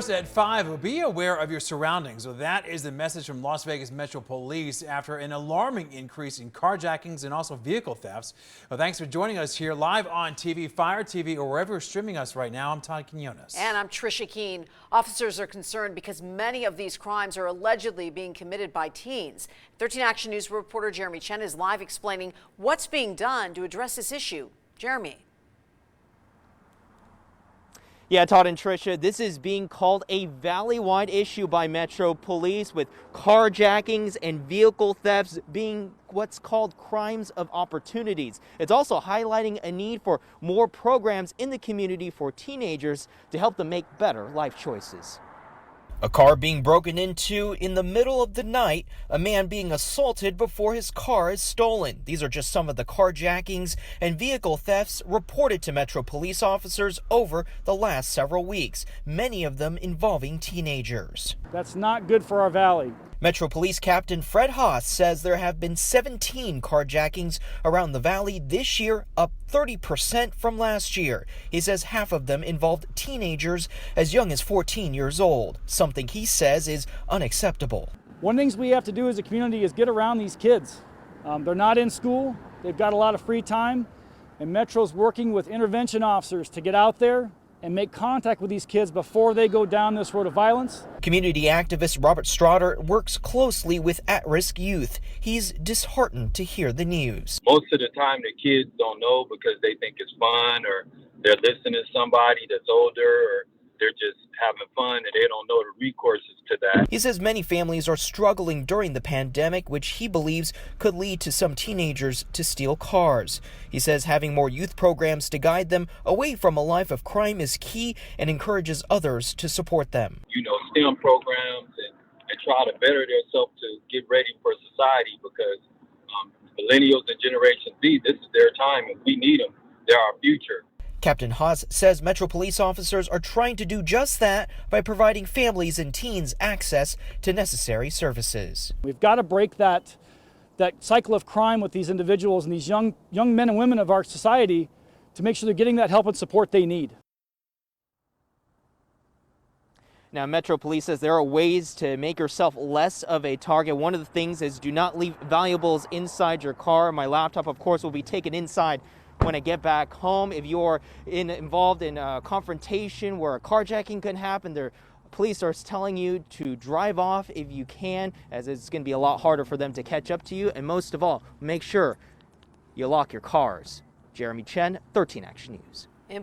course, at 5, be aware of your surroundings. Well, that is the message from Las Vegas Metro Police after an alarming increase in carjackings and also vehicle thefts. Well, thanks for joining us here live on TV, Fire TV, or wherever you're streaming us right now. I'm Todd Quinones. And I'm Trisha Keene. Officers are concerned because many of these crimes are allegedly being committed by teens. 13 Action News reporter Jeremy Chen is live explaining what's being done to address this issue. Jeremy. Yeah, Todd and Tricia, this is being called a valley-wide issue by Metro Police, with carjackings and vehicle thefts being what's called crimes of opportunities. It's also highlighting a need for more programs in the community for teenagers to help them make better life choices. A car being broken into in the middle of the night, a man being assaulted before his car is stolen. These are just some of the carjackings and vehicle thefts reported to Metro Police officers over the last several weeks, many of them involving teenagers. That's not good for our valley. Metro Police Captain Fred Haas says there have been 17 carjackings around the valley this year, up 30% from last year. He says half of them involved teenagers as young as 14 years old, something he says is unacceptable. One of the things we have to do as a community is get around these kids. They're not in school, they've got a lot of free time, and Metro's working with intervention officers to get out there and make contact with these kids before they go down this road of violence. Community activist Robert Strotter works closely with at-risk youth. He's disheartened to hear the news. Most of the time the kids don't know because they think it's fun, or they're listening to somebody that's older, or they're just having fun and they don't know the recourses to that. He says many families are struggling during the pandemic, which he believes could lead to some teenagers to steal cars. He says having more youth programs to guide them away from a life of crime is key and encourages others to support them. STEM programs and try to better themselves to get ready for society, because millennials and Generation Z, this is their time and we need them. They're our future. Captain Haas says Metro Police officers are trying to do just that by providing families and teens access to necessary services. We've got to break that cycle of crime with these individuals and these young men and women of our society to make sure they're getting that help and support they need. Now, Metro Police says there are ways to make yourself less of a target. One of the things is do not leave valuables inside your car. My laptop, of course, will be taken inside when I get back home. If you're involved in a confrontation where a carjacking can happen, the police are telling you to drive off if you can, as it's going to be a lot harder for them to catch up to you. And most of all, make sure you lock your cars. Jeremy Chen, 13 Action News.